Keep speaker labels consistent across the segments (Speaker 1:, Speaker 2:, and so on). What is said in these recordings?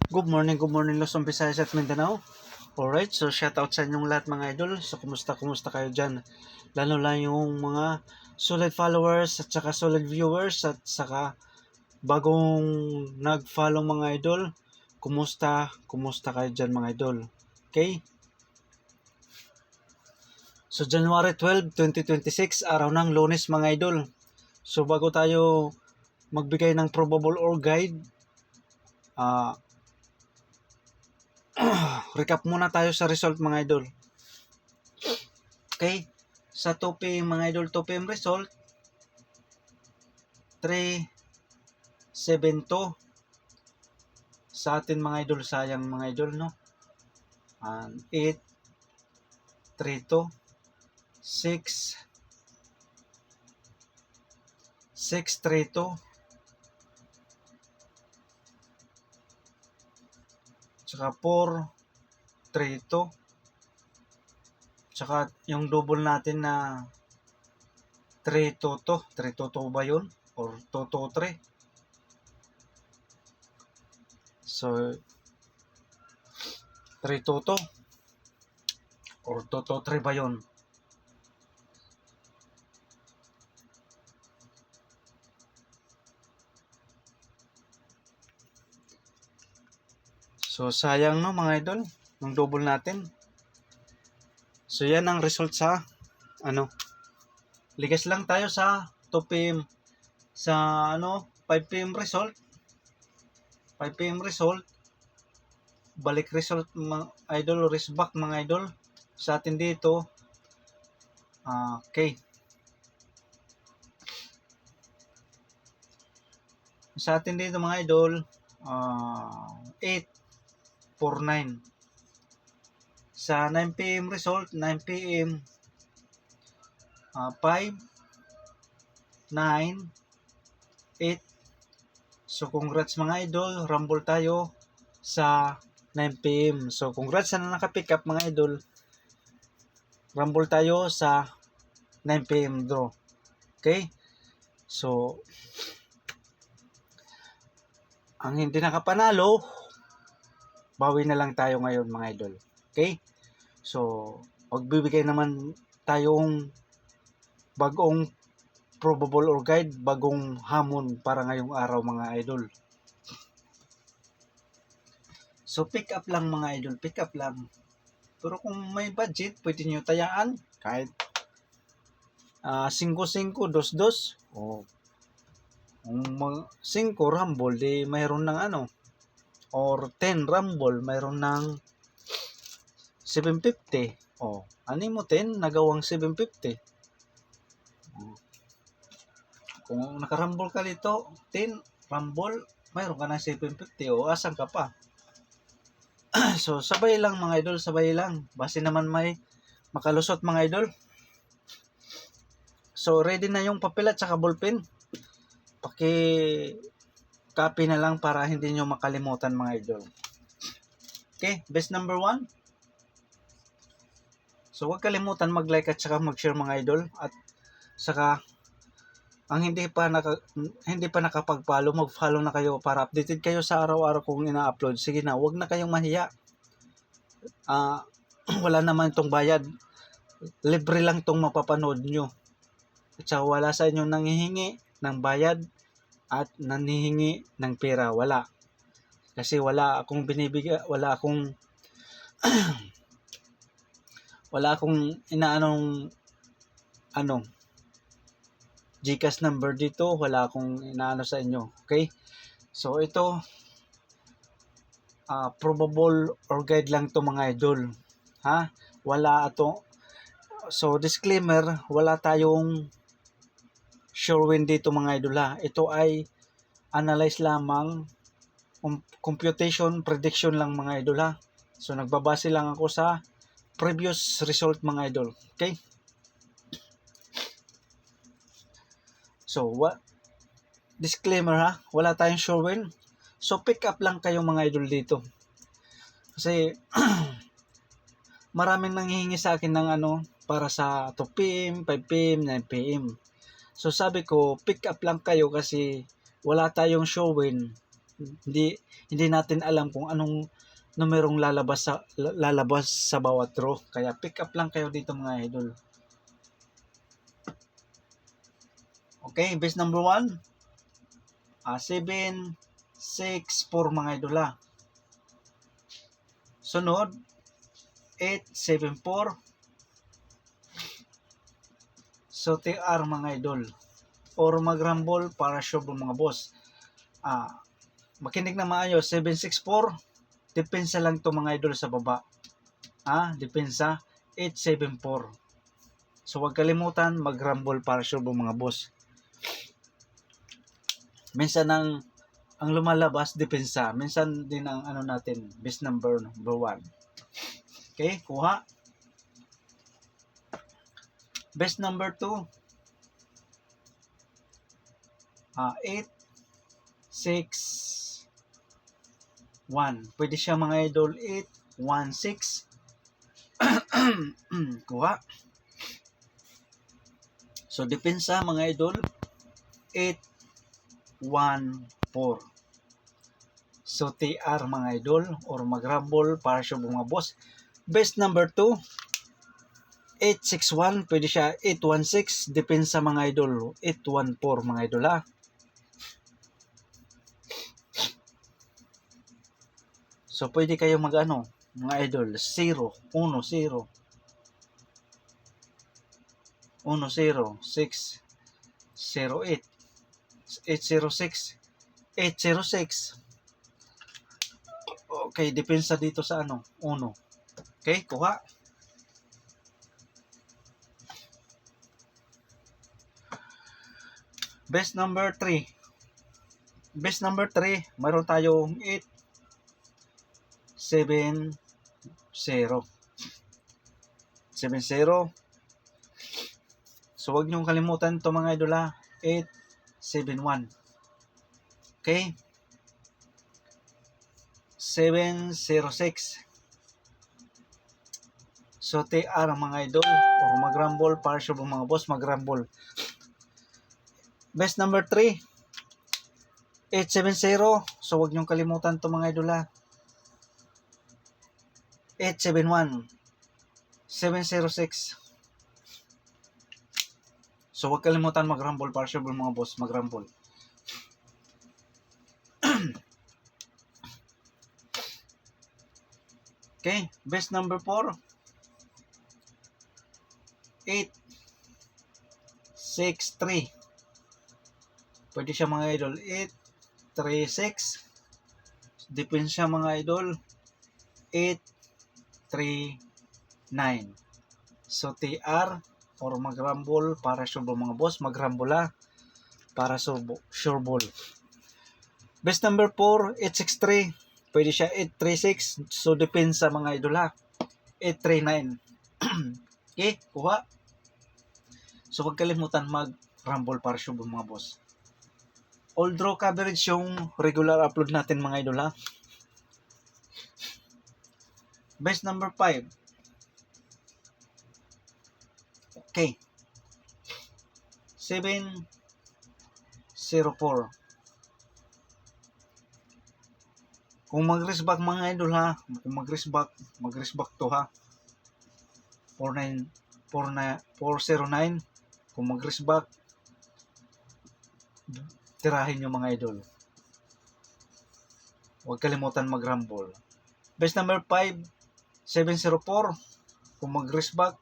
Speaker 1: Good morning Luzon, Visayas at Mindanao. Alright, so shoutout sa inyong lahat mga idol. So kumusta kayo dyan? Lalo lang yung mga solid followers at saka solid viewers at saka bagong nag-follow mga idol. Kumusta kayo dyan mga idol? Okay? So January 12, 2026, araw ng Lunes mga idol. So bago tayo magbigay ng probable or guide, recap muna tayo sa result mga idol. Okay? Sa 2 PM mga idol, 2 PM result 3-7-2 sa atin mga idol, sayang mga idol no. 8-3-2 6-3-2 tsaka 4-3-2 tsaka yung double natin na 3-2-2 3-2-2 ba yun or 2-2-3. So 3-2-2 or 2-2-3 ba yun? So sayang no mga idol, yung double natin. So yan ang result sa ligas lang tayo sa 2 PM sa 5 PM result. 5 PM result. Balik result mga idol, risk back mga idol. Sa atin dito, okay. Sa atin dito mga idol, 8-4-9. Sa 9 PM result, 9 PM, 5-9-8. So congrats mga idol, rumble tayo sa 9 PM. So congrats sa naka-pick up mga idol. Rumble tayo sa 9 PM draw. Okay? So ang hindi nakapanalo, bawi na lang tayo ngayon mga idol. Okay? So magbibigay naman tayong bagong probable or guide, bagong hamon para ngayong araw mga idol. So pick up lang mga idol, pick up lang. Pero kung may budget, pwede nyo tayaan kahit 5-5, 2-2. O kung 5 rumble, di mayroon ng or 10 rumble, mayroon ng 750. O, mo 10, nagawang 750. Kung nakarumble ka dito, 10 rumble, mayroon ka ng 750. O, asan ka pa? So, sabay lang mga idol, sabay lang. Base naman may makalusot mga idol. So, ready na yung papel at saka ballpen. Copy na lang para hindi nyo makalimutan mga idol. Okay, best number 1. So, huwag kalimutan mag-like at saka mag-share mga idol. At saka, ang hindi pa nakapag-follow, mag-follow na kayo para updated kayo sa araw-araw kung ina-upload. Sige na, huwag na kayong mahiya. Wala naman itong bayad. Libre lang itong mapapanood nyo. At saka wala sa inyo nanghihingi ng bayad at nanihingi ng pera. Wala. Kasi wala akong binibigay, wala akong inaanong GCash number dito, wala akong inaano sa inyo. Okay? So ito probable or guide lang to mga idol. Ha? Wala ato. So disclaimer, wala tayong sure win dito mga idol ha. Ito ay analyze lamang, computation, prediction lang mga idol ha. So nagbabase lang ako sa previous result mga idol. Okay? So disclaimer ha, wala tayong sure win. So pick up lang kayo mga idol dito. Kasi maraming nanghihingi sa akin ng para sa 2 PM, 5 PM, 9 PM. So sabi ko, pick up lang kayo kasi wala tayong show win. Hindi natin alam kung anong numerong lalabas sa bawat draw. Kaya pick up lang kayo dito mga idol. Okay, base number 1. 7, 6, 4 mga idol ha. Sunod, 8, 7, 4. So, TR mga idol. Or mag-rumble para sure mga boss. Makinig na maayos. 7, 6, 4. Depensa lang to mga idol sa baba. Depensa. 8, 7, 4. So, huwag kalimutan mag-rumble para sure mga boss. Minsan ang lumalabas depensa. Minsan din ang natin, base number 1. Okay, kuha. Base number 2. 8, 6, 1. Pwede siya mga idol 8, 1, 6. Kuha. So, depensa mga idol 8, 1, 4. So, TR mga idol or mag-rumble para siya mga boss. Base number 2. 861, pwede siya 816, depensa mga idol, 814 mga idol ha. So pwede kayo mga idol, 0, 1, 0, 1, 0, 6, 0, 8, 806, 806. Okay, depensa dito sa 1. Okay, kuha. Base number 3. Base number 3, mayroon tayong 8, 7, 0. 7, 0. So, huwag niyong kalimutan ito mga idol ha. 8, 7, 1. Okay? 7, 0, 6. So, TR mga idol or mag-rumble para sure mga boss, mag-rumble. Best number 3, 870. So, huwag niyong kalimutan ito mga idol ha. 871, 706. So, huwag kalimutan mag-rumble para sure mga boss, mag-rumble. Okay, best number 4, 8, 6, 3. Pwede siya mga idol 8, 3, 6. Depende siya mga idol 8, 3, 9. So TR or mag-rumble para sure mga boss, mag-rumble ha para sure ball. Best number 4, 863. Pwede siya 836. So depende sa mga idol ha. 839. Okay, kuha. So huwag kalimutan mag-rumble para sure mga boss. All draw coverage yung regular upload natin mga idol ha. Best number 5. Okay. 704. Kung mag-resback mga idol ha, kung mag-resback to ha. 409. Kung mag-resback, tirahin nyo mga idol. Huwag kalimutan mag-rumble. Best number 5, 704. Kung mag-resback,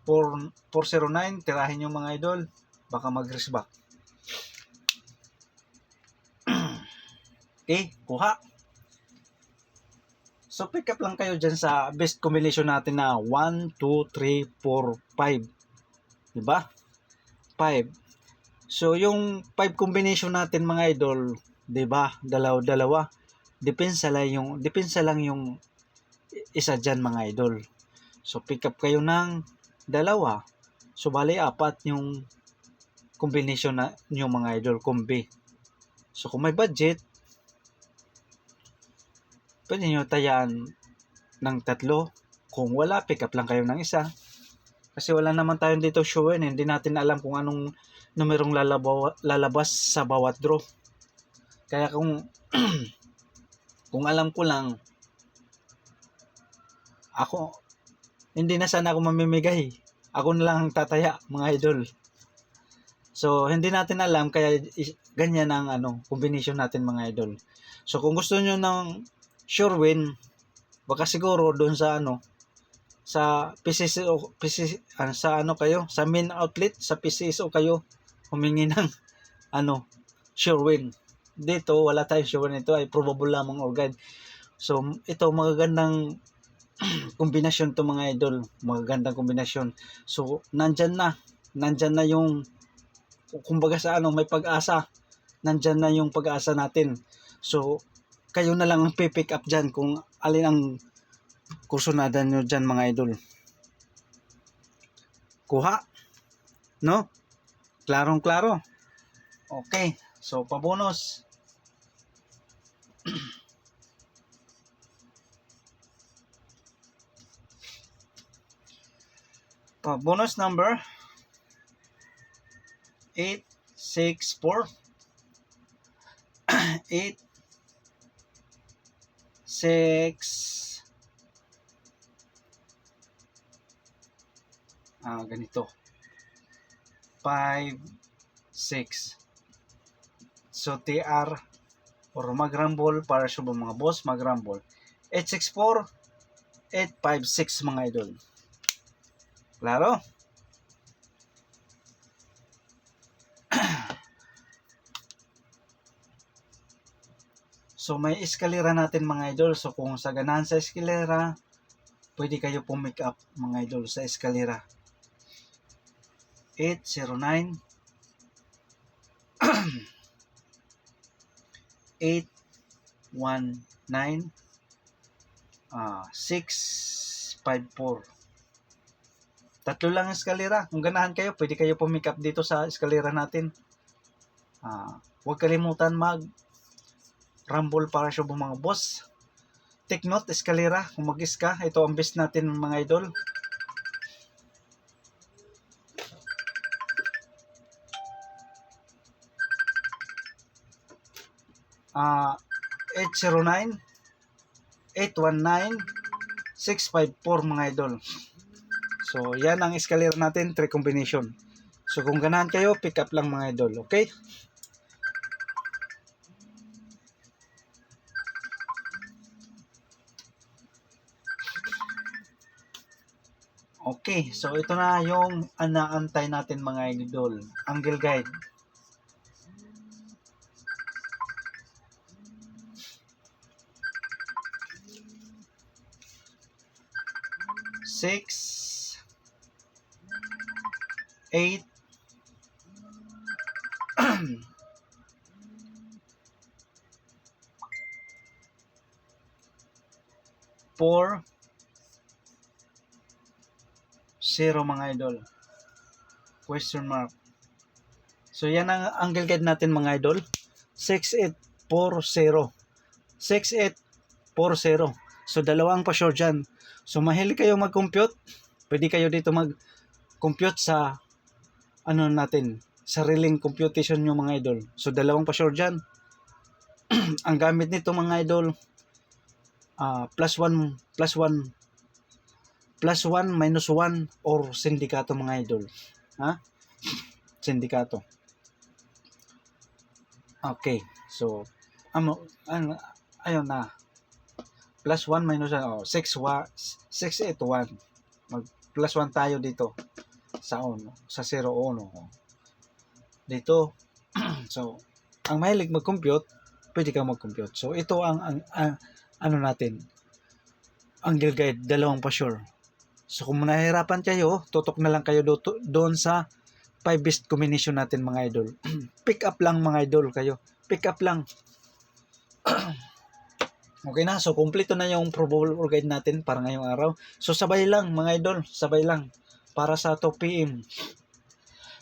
Speaker 1: 409, tirahin nyo mga idol. Baka mag-resback. Okay, kuha. So, pick up lang kayo dyan sa best combination natin na 1, 2, 3, 4, 5. Diba? 5. So, yung 5 combination natin mga idol, diba? Dalaw-dalawa. Depensa lang yung isa dyan mga idol. So, pick up kayo ng dalawa. So, bali 4 yung combination na nyo mga idol, kombi. So, kung may budget, pwede nyo tayaan ng 3. Kung wala, pick up lang kayo ng isa. Kasi wala naman tayong dito show hindi natin alam kung anong numerong lalabas sa bawat draw. Kaya kung Kung alam ko lang, ako, hindi na sana ako mamimigay. Ako na lang ang tataya, mga idol. So, hindi natin alam, kaya ganyan ang combination natin, mga idol. So, kung gusto nyo ng sure win, baka siguro doon sa sa PCSO, sa kayo, sa main outlet, sa PCSO kayo, humingi ng sure win. Dito, wala tayong sure win. Ito ay probable lamang or guide. So, ito, magagandang kombinasyon to, mga idol. Magagandang kombinasyon. So, nandyan na yung, kumbaga sa may pag-asa. Nandyan na yung pag-asa natin. So, kayo na lang ang pick up dyan kung alin ang kursunada nyo dyan, mga idol. Kuha? No? Klarong-klaro. Okay. So, pabonus. Bonus number 864 8 6 ganito 5 6. So TR or magrambol para sa mga boss, magrambol 864 856, mga idol. Klaro? So may eskalera natin, mga idol. So kung sa ganahan sa eskalera, pwede kayo pumick up, mga idol, sa eskalera. 809 819 654. Tatlo lang eskalera. Kung ganahan kayo, pwede kayo pumick up dito sa eskalera natin. Huwag kalimutan rumble para sa mga boss. Take note, eskalera. Kung mag-iska, ito ang best natin, mga idol. Ah, 809 819 654, mga idol. So, yan ang eskalera natin, 3 combination. So, kung ganahan kayo, pick up lang, mga idol. Okay? Okay, so ito na yung anaantay natin, mga idol. Angle guide. Six, 8, 4, 0, mga idol. Question mark. So yan ang angle guide natin, mga idol. 6840. 6840. So dalawang pa short dyan. So mahilig kayo mag-compute. Pwede kayo dito mag-compute sa natin, sariling computation nyo, mga idol. So dalawang pa short dyan. Ang gamit nito, mga idol, plus 1 minus 1 or sindikato, mga idol. Sindikato. Okay. So ayun na. Plus 1 minus 1, 681. Mag plus 1 tayo dito sa 1, sa 0, 1. Dito. So, ang mahilig mag-compute, pwede kang mag-compute. So, ito ang natin, angle guide, dalawang pa sure. So, kung nahihirapan kayo, tutok na lang kayo doon sa 5 best combination natin, mga idol. Pick up lang, mga idol, kayo. Pick up lang. Okay na, so kumpleto na yung probable or guide natin para ngayong araw. So sabay lang, mga idol, sabay lang para sa 2 PM.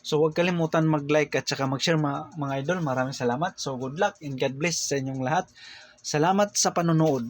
Speaker 1: So huwag kalimutan mag-like at saka mag-share, mga idol. Maraming salamat. So good luck and God bless sa inyong lahat. Salamat sa panonood.